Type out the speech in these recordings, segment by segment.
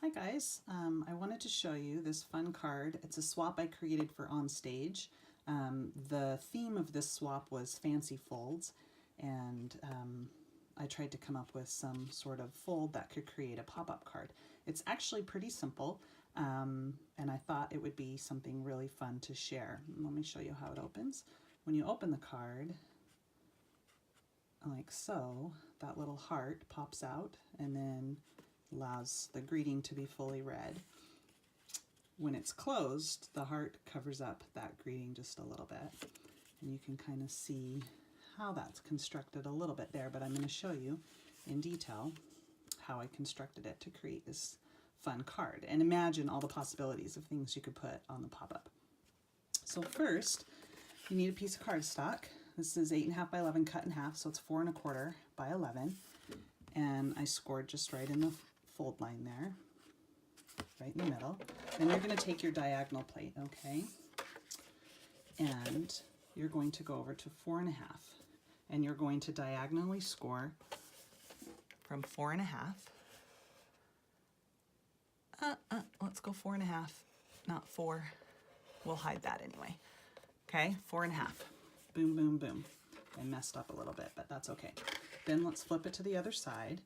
Hi guys, I wanted to show you this fun card. It's a swap I created for on stage. The theme of this swap was fancy folds, and I tried to come up with some sort of fold that could create a pop-up card. It's actually pretty simple, and I thought it would be something really fun to share. Let me show you how it opens. When you open the card, like so, that little heart pops out and then allows the greeting to be fully read. When it's closed, the heart covers up that greeting just a little bit, and you can kind of see how that's constructed a little bit there, but I'm going to show you in detail how I constructed it to create this fun card, and imagine all the possibilities of things you could put on the pop-up. So first, you need a piece of cardstock. This is 8.5 by 11 cut in half, so it's 4 1/4 by 11, and I scored just right in the fold line there, right in the middle. Then you're going to take your diagonal plate, okay, and you're going to go over to 4 1/2, and you're going to diagonally score from 4 1/2. Let's go 4 1/2, not 4. We'll hide that anyway. Okay, 4 1/2. Boom, boom, boom. I messed up a little bit, but that's okay. Then let's flip it to the other side.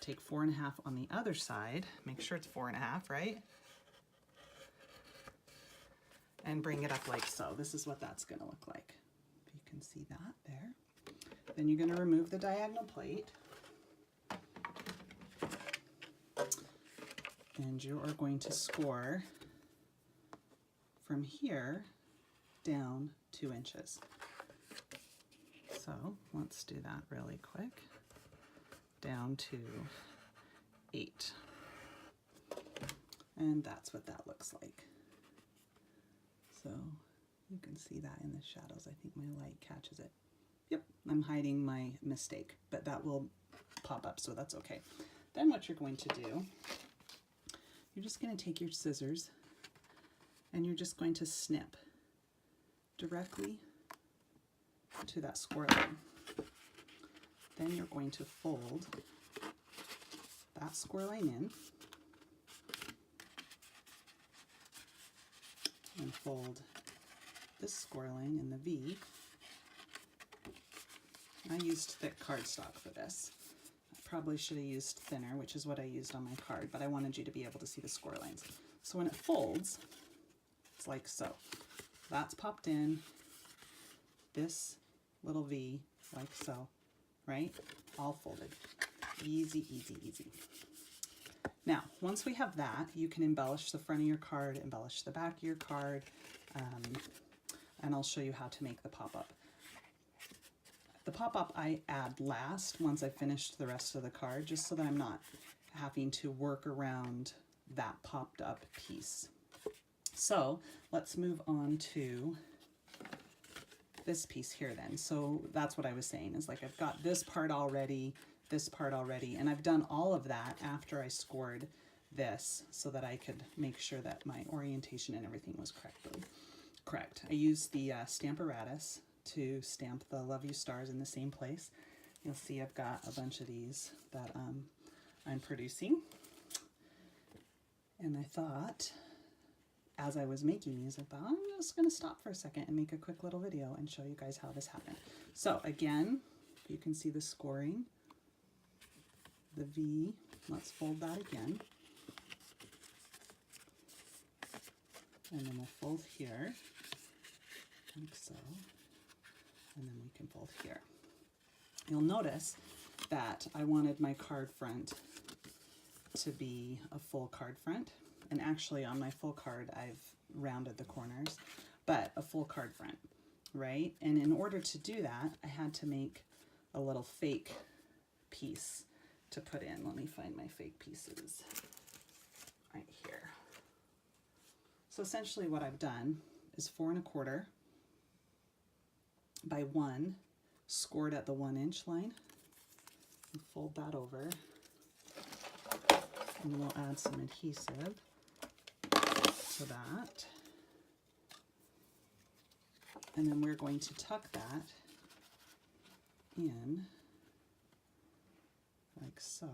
Take 4 1/2 on the other side. Make sure it's 4 1/2, right? And bring it up like so. This is what that's going to look like. You can see that there. Then you're going to remove the diagonal plate. And you are going to score from here down 2 inches. So let's do that really quick. Down to 8. And that's what that looks like. So you can see that in the shadows. I think my light catches it. Yep, I'm hiding my mistake, but that will pop up, so that's okay. Then what you're going to do, you're just going to take your scissors and you're just going to snip directly to that score line. Then you're going to fold that score line in and fold this score line in the V. I used thick cardstock for this. I probably should have used thinner, which is what I used on my card, but I wanted you to be able to see the score lines. So when it folds, it's like so. That's popped in, this little V, like so, right? All folded. Easy, easy, easy. Now, once we have that, you can embellish the front of your card, embellish the back of your card, and I'll show you how to make the pop-up. The pop-up I add last once I finished the rest of the card, just so that I'm not having to work around that popped up piece. So let's move on to this piece here then. So that's what I was saying, is like I've got this part already, and I've done all of that after I scored this so that I could make sure that my orientation and everything was correct. I used the Stamparatus to stamp the Love You stars in the same place. You'll see I've got a bunch of these that I'm producing, and I thought, as I was making these, I thought, I'm just going to stop for a second and make a quick little video and show you guys how this happened. So again, you can see the scoring, the V. Let's fold that again. And then we'll fold here, like so. And then we can fold here. You'll notice that I wanted my card front to be a full card front. And actually on my full card, I've rounded the corners, but a full card front, right? And in order to do that, I had to make a little fake piece to put in. Let me find my fake pieces right here. So essentially what I've done is 4 1/4 by 1, scored at the 1 inch line, and fold that over, and we'll add some adhesive to that, and then we're going to tuck that in like so,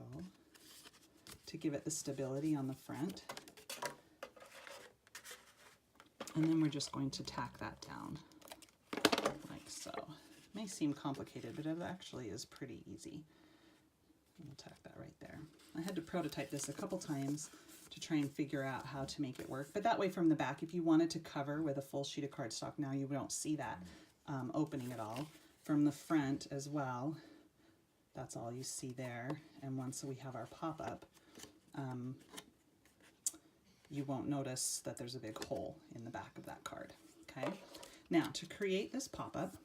to give it the stability on the front. And then we're just going to tack that down like so. It may seem complicated, but it actually is pretty easy. We'll tack that right there. I had to prototype this a couple times to try and figure out how to make it work. But that way from the back, if you wanted to cover with a full sheet of cardstock, now you don't see that opening at all. From the front as well, that's all you see there. And once we have our pop-up, you won't notice that there's a big hole in the back of that card, okay? Now, to create this pop-up,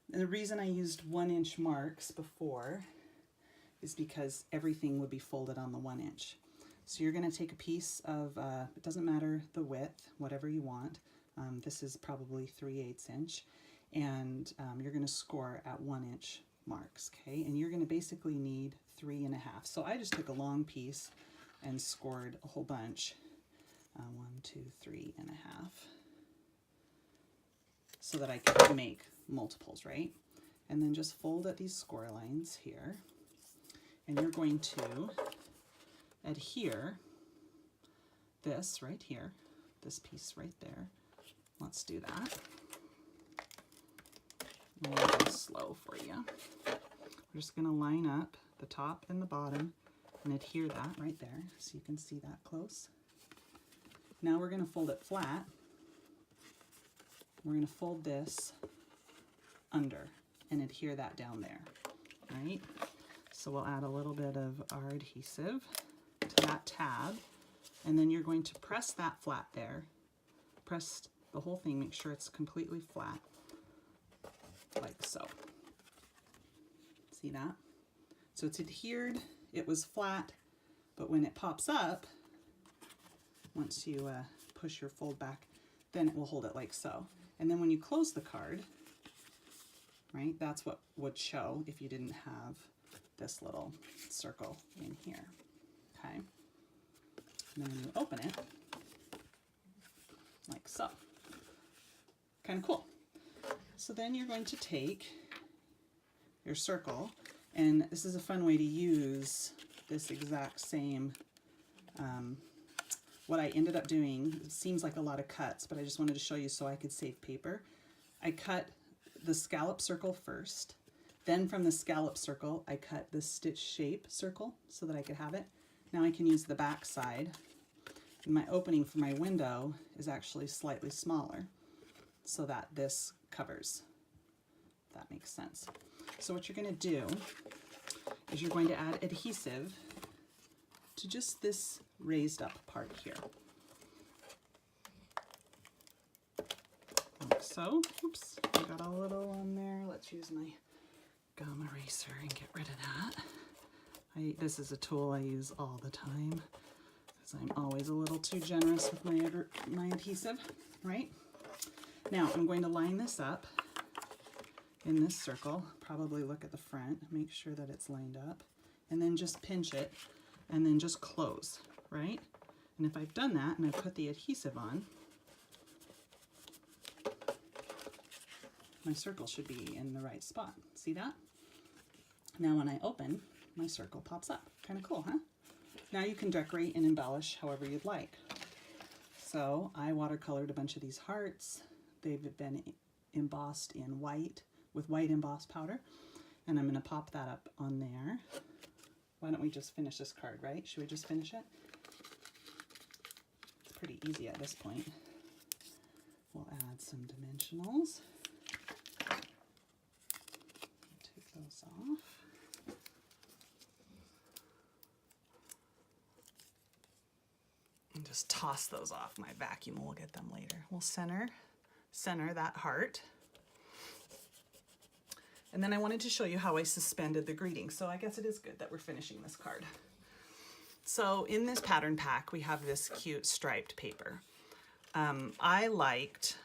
the reason I used 1-inch marks before is because everything would be folded on the 1 inch. So you're gonna take a piece of, it doesn't matter the width, whatever you want. This is probably 3/8 inch, and you're gonna score at 1 inch marks, okay? And you're gonna basically need 3.5. So I just took a long piece and scored a whole bunch. 1, 2, 3.5. So that I could make multiples, right? And then just fold at these score lines here. And you're going to adhere this right here, this piece right there. Let's do that. I'm going to go slow for you. We're just going to line up the top and the bottom and adhere that right there so you can see that close. Now we're going to fold it flat. We're going to fold this under and adhere that down there, right? So we'll add a little bit of our adhesive to that tab, and then you're going to press that flat there. Press the whole thing, make sure it's completely flat, like so. See that? So it's adhered, it was flat, but when it pops up, once you push your fold back, then it will hold it like so. And then when you close the card, right, that's what would show if you didn't have this little circle in here, okay? And then when you open it, like so. Kind of cool. So then you're going to take your circle, and this is a fun way to use this exact same, what I ended up doing, it seems like a lot of cuts, but I just wanted to show you so I could save paper. I cut the scallop circle first, then from the scallop circle, I cut the stitch shape circle so that I could have it. Now I can use the back side. And my opening for my window is actually slightly smaller so that this covers, if that makes sense. So what you're going to do is you're going to add adhesive to just this raised up part here. Like so. Oops, I got a little on there. Let's use my gum eraser and get rid of that. This is a tool I use all the time because I'm always a little too generous with my adhesive, right? Now I'm going to line this up in this circle, probably look at the front, make sure that it's lined up, and then just pinch it and then just close, right? And if I've done that and I put the adhesive on, my circle should be in the right spot. See that? Now when I open, my circle pops up. Kind of cool, huh? Now you can decorate and embellish however you'd like. So I watercolored a bunch of these hearts. They've been embossed in white with white embossed powder, and I'm going to pop that up on there. Why don't we just finish this card, right? Should we just finish it? It's pretty easy at this point. We'll add some dimensionals. Take those off. And just toss those off. My vacuum will get them later. We'll center that heart. And then I wanted to show you how I suspended the greeting. So I guess it is good that we're finishing this card. So in this pattern pack, we have this cute striped paper. I liked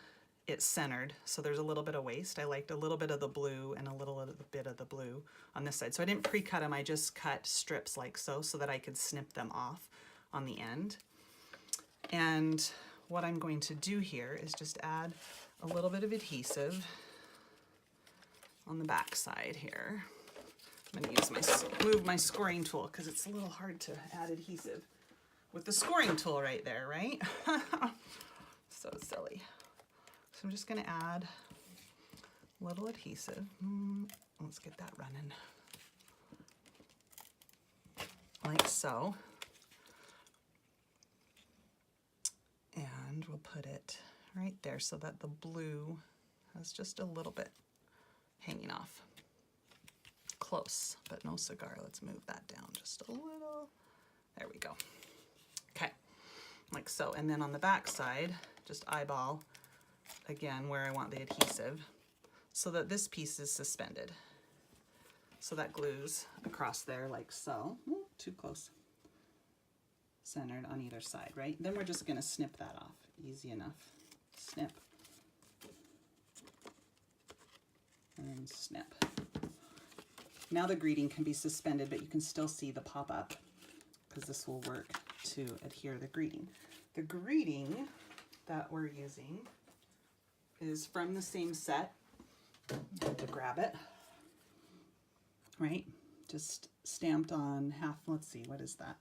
it centered, so there's a little bit of waste. I liked a little bit of the blue and a little bit of the blue on this side. So I didn't pre-cut them, I just cut strips like so that I could snip them off on the end. And what I'm going to do here is just add a little bit of adhesive on the back side here. I'm going to use my move my scoring tool because it's a little hard to add adhesive with the scoring tool right there, right? So silly. So I'm just going to add a little adhesive. Let's get that running. Like so. And we'll put it right there so that the blue has just a little bit hanging off. Close, but no cigar. Let's move that down just a little. There we go. Okay, like so. And then on the back side, just eyeball again where I want the adhesive so that this piece is suspended. So that glues across there like so. Ooh, too close. Centered on either side, right? Then we're just going to snip that off. Easy enough. Snip. And snip. Now the greeting can be suspended, but you can still see the pop-up because this will work to adhere the greeting. The greeting that we're using is from the same set. I have to grab it. Right? Just stamped on half, let's see, what is that?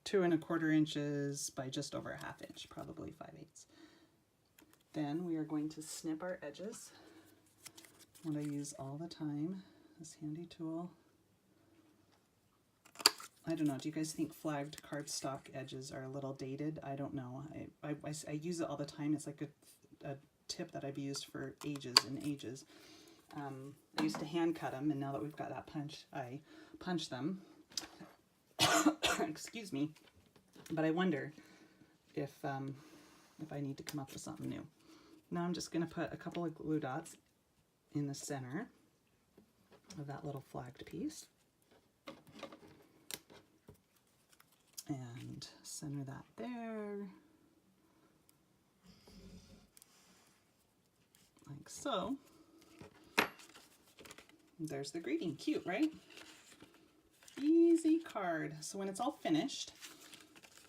2 1/4 inches by just over a 1/2 inch, probably 5/8. Then we are going to snip our edges. What I use all the time, this handy tool. I don't know, do you guys think flagged cardstock edges are a little dated? I don't know. I use it all the time. It's like a tip that I've used for ages and ages. I used to hand cut them, and now that we've got that punch, I punch them. Excuse me. But I wonder if I need to come up with something new. Now I'm just going to put a couple of glue dots in the center of that little flagged piece. And center that there. Like so. There's the greeting. Cute, right? Easy card. So when it's all finished,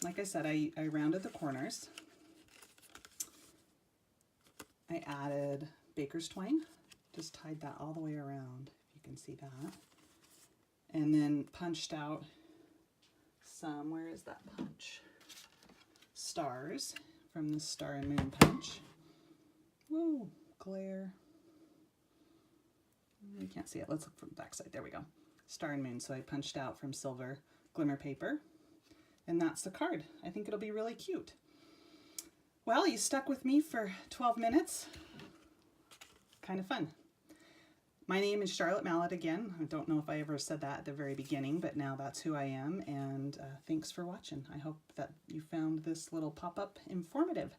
like I said, I rounded the corners. I added baker's twine. Just tied that all the way around, if you can see that. And then punched out some, where is that punch? Stars from the Star and Moon punch. Woo, glare. You can't see it. Let's look from the back side. There we go. Star and Moon. So I punched out from silver glimmer paper. And that's the card. I think it'll be really cute. Well, you stuck with me for 12 minutes. Kind of fun. My name is Charlotte Mallet again. I don't know if I ever said that at the very beginning, but now that's who I am. And thanks for watching. I hope that you found this little pop-up informative.